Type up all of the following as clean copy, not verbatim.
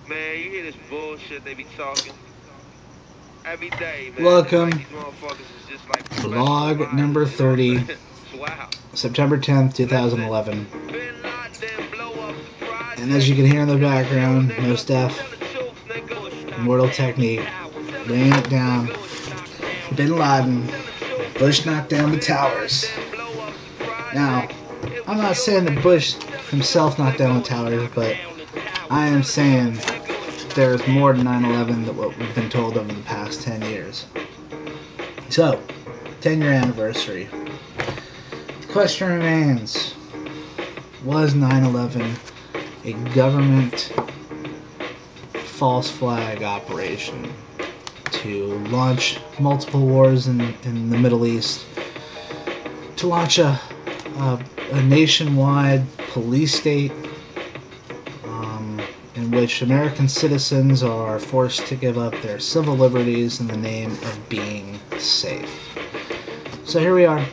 Man, you hear this bullshit they be talking every day, man. Welcome. Like these motherfuckers is just like Vlog number 30, wow. September 10th, 2011. And as you can hear in the background, no Def, Mortal Technique, laying it down. Bin Laden, Bush knocked down the towers. Now, I'm not saying that Bush himself knocked down the towers, but I am saying there's more to 9/11 than what we've been told over the past 10 years. So, 10-year anniversary. The question remains, was 9/11 a government false flag operation to launch multiple wars in the Middle East, to launch a nationwide police state in which American citizens are forced to give up their civil liberties in the name of being safe? So here we are,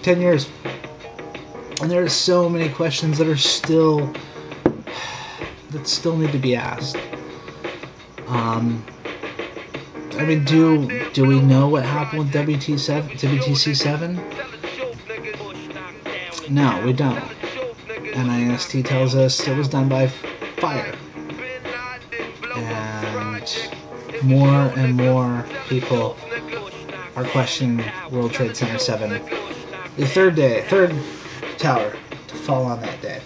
10 years, and there are so many questions that still need to be asked. I mean, do we know what happened with WTC7? No, we don't. NIST tells us it was done by fire. And more people are questioning World Trade Center 7. The third tower to fall on that day.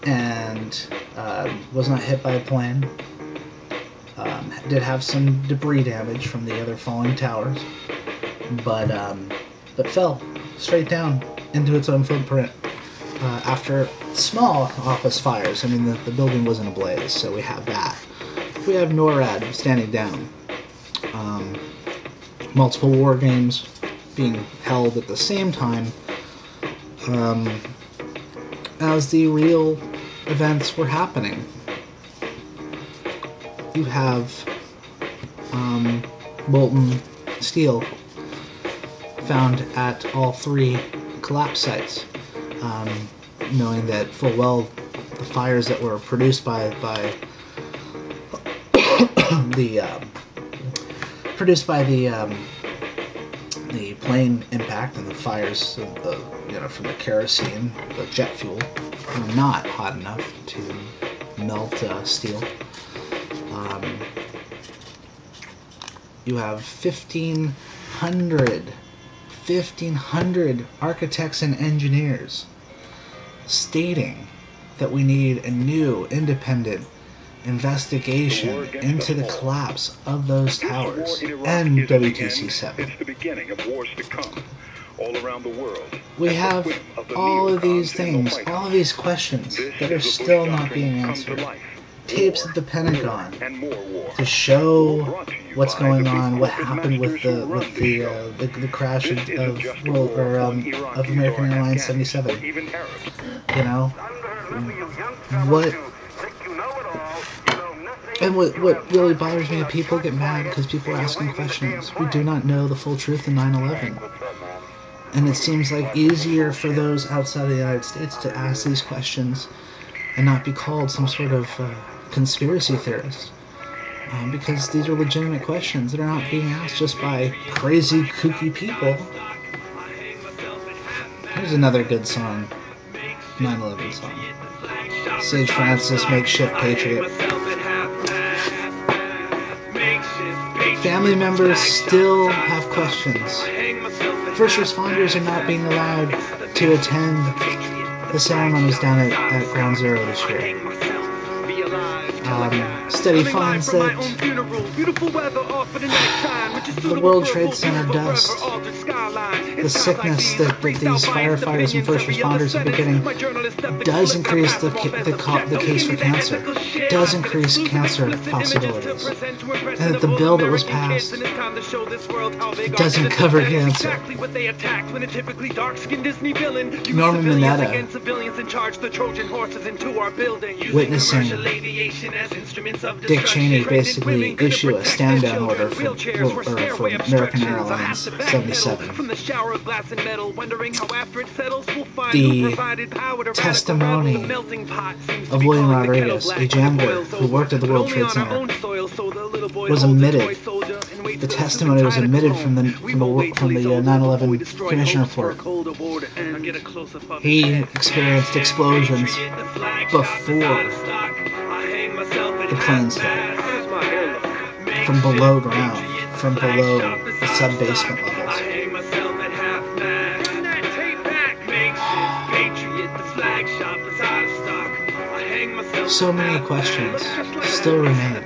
And was not hit by a plane. Did have some debris damage from the other falling towers, but fell straight down into its own footprint after small office fires. I mean, the building wasn't ablaze, so we have that. We have NORAD standing down. Multiple war games being held at the same time as the real events were happening. You have molten steel found at all 3 collapse sites, knowing that full well the fires that were produced by the plane impact and the fires from the kerosene, the jet fuel, were not hot enough to melt steel. You have 1,500 architects and engineers stating that we need a new independent investigation into the collapse of those towers and WTC7. It's the beginning of wars to come all around the world. We have all of these things, all of these questions that are still not being answered. Tapes at the Pentagon to show what's going on, what happened with the crash of American Airlines 77. You know, what really bothers me is people get mad because people are asking questions. We do not know the full truth of 9/11. And it seems like easier for those outside of the United States to ask these questions and not be called some sort of conspiracy theorist. Because these are legitimate questions that are not being asked just by crazy, kooky people. Here's another good song. 9/11 song. Sage Francis, Makeshift Patriot. Family members still have questions. First responders are not being allowed to attend the ceremonies down at Ground Zero this year. Study finds that the World Trade Center dust, the sickness that these firefighters and first responders are getting, does increase the case for cancer, does increase cancer possibilities, and that the bill that was passed doesn't cover cancer. Norman Mineta, witnessing Dick Cheney basically issue a stand-down order for American Airlines 77. The testimony of William Rodriguez, a janitor who worked at the World Trade Center, was omitted. The testimony was omitted from the 9/11 Commission report. He experienced explosions before the planes hit, from below ground, from below the sub-basement levels. So many questions still remain.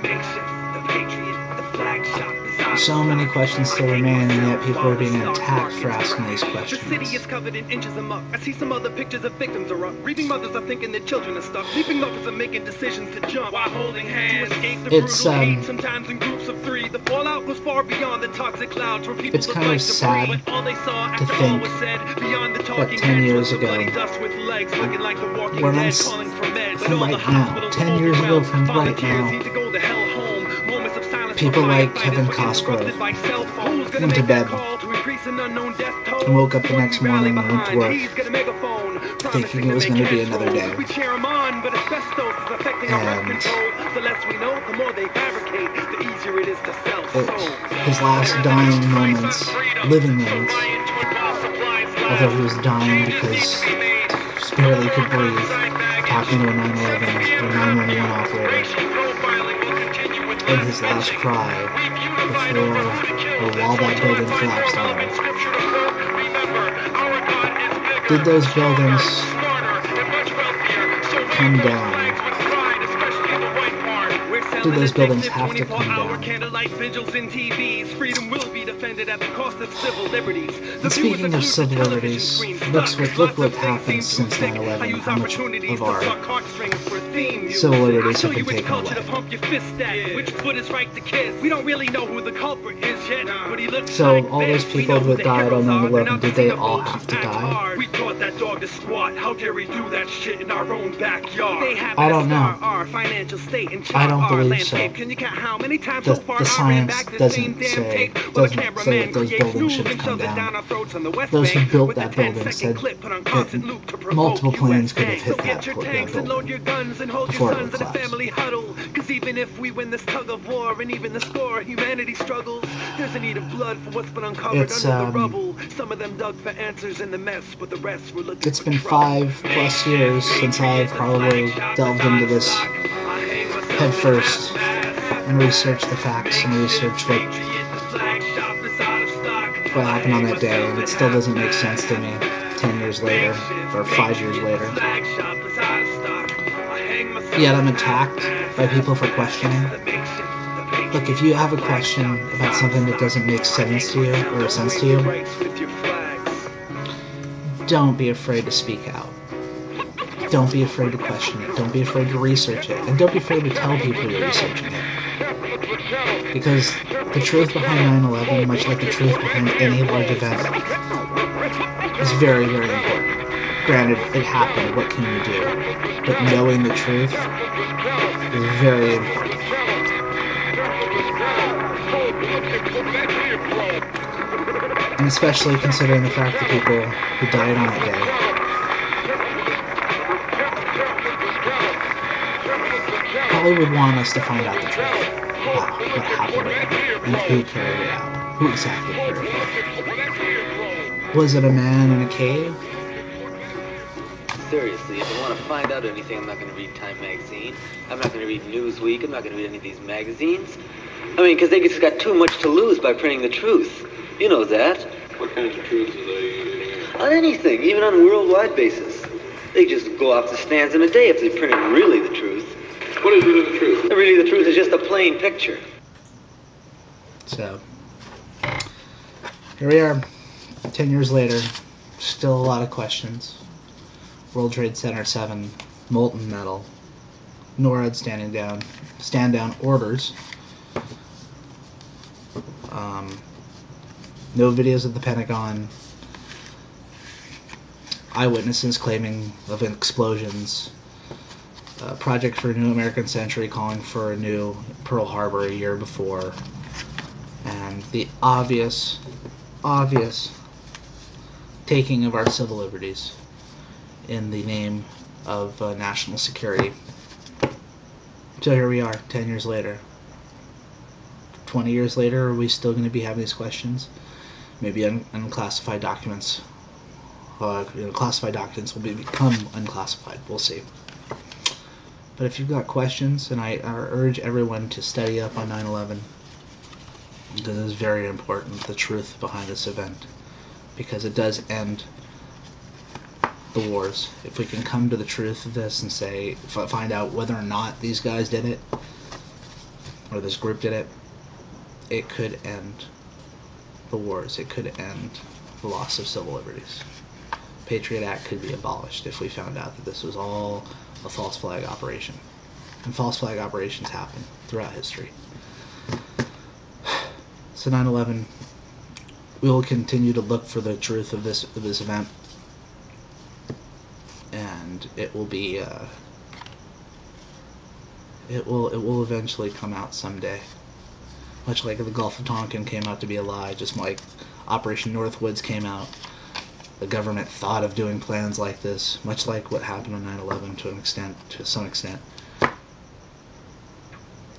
So many questions still remain, and yet people are being attacked for asking these questions. The city is covered in inches of muck. I see some other pictures of victims are up. Grieving mothers are thinking their children are stuck. Sleeping lovers are making decisions to jump while holding hands. To escape the brutal hate, sometimes in groups of 3. The fallout was far beyond the toxic clouds where people it's kind of sad but all they saw to think that 10 years ago, we're on from right now, 10 years ago from right now, people like Kevin Cosgrove went to bed and woke up the next morning and went to work thinking it was going to be another day. And his last dying moments, living moments, although he was dying because he barely could breathe, talking to a 911 or 911 operator, in his last cry before or while that building collapsed on him. Did those buildings come down? Do those buildings have to come down? And speaking of civil liberties, look what happened since 9/11, how much of our civil liberties have been taken away. So all those people that died on 9/11, did they all have to die? I don't know. I don't believe so. The science doesn't say that those buildings should have come down. Those who built that building said that multiple planes could have hit that building before it would collapse. Cause even if we win this tug of war and even the score, humanity struggles. There's a need of blood for what's been uncovered under the rubble. Some of them dug for answers in the mess, but the rest were looking. It's been 5+ years since I've probably delved into this head first and researched the facts and researched what happened on that day, and it still doesn't make sense to me 10 years later or 5 years later. Yet I'm attacked by people for questioning. Look, if you have a question about something that doesn't make sense to you, don't be afraid to speak out. Don't be afraid to question it. Don't be afraid to research it. And don't be afraid to tell people you're researching it. Because the truth behind 9/11, much like the truth behind any large event, is very, very important. Granted, it happened. What can you do? But knowing the truth is very important. And especially considering the fact that people who died on that day probably would want us to find out the truth about what happened and who carried it out. Who exactly carried it out? Was it a man in a cave? Seriously, if I want to find out anything, I'm not going to read Time magazine. I'm not going to read Newsweek. I'm not going to read any of these magazines. I mean, because they just got too much to lose by printing the truth. You know that. What kinds of truths are they? On anything, even on a worldwide basis. They just go off the stands in a day if they printed really the truth. What is really the truth? Really, the truth is just a plain picture. So, here we are, 10 years later, still a lot of questions. World Trade Center 7, molten metal, NORAD stand down orders. No videos of the Pentagon. Eyewitnesses claiming of explosions. Project for a New American Century calling for a new Pearl Harbor a year before, and the obvious taking of our civil liberties in the name of national security. So here we are, 10 years later. 20 years later, are we still going to be having these questions? Maybe unclassified documents. Classified documents will become unclassified. We'll see. But if you've got questions, and I urge everyone to study up on 9/11, because it is very important, the truth behind this event, because it does end the wars. If we can come to the truth of this and say, find out whether or not these guys did it, or this group did it, it could end the wars. It could end the loss of civil liberties. Patriot Act could be abolished if we found out that this was all a false flag operation. And false flag operations happen throughout history. So 9/11, we will continue to look for the truth of this event, and it will be it will eventually come out someday. Much like the Gulf of Tonkin came out to be a lie, just like Operation Northwoods came out. The government thought of doing plans like this, much like what happened on 9/11 to some extent.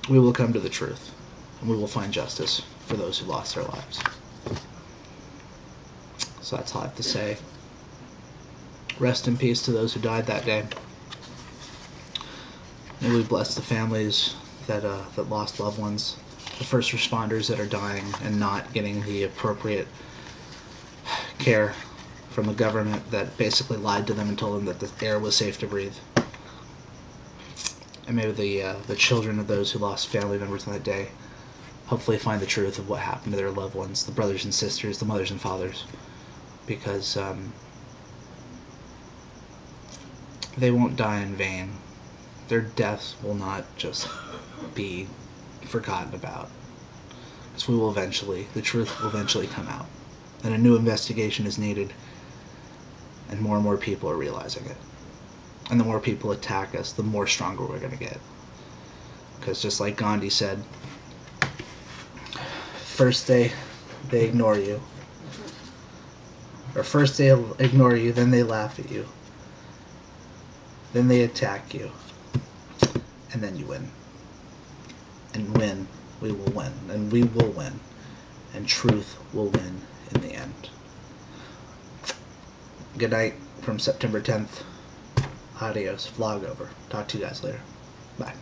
We will come to the truth, and we will find justice for those who lost their lives. So that's all I have to say. Rest in peace to those who died that day. May we bless the families that lost loved ones, the first responders that are dying and not getting the appropriate care from the government that basically lied to them and told them that the air was safe to breathe. And maybe the children of those who lost family members on that day hopefully find the truth of what happened to their loved ones, the brothers and sisters, the mothers and fathers, because they won't die in vain. Their deaths will not just be forgotten about. Because the truth will eventually come out. And a new investigation is needed. And more people are realizing it. And the more people attack us, the more stronger we're going to get. Because just like Gandhi said, first they ignore you. Or first they ignore you, then they laugh at you. Then they attack you. And then you win. And win, we will win. And we will win. And truth will win in the end. Good night from September 10th. Adios. Vlog over. Talk to you guys later. Bye.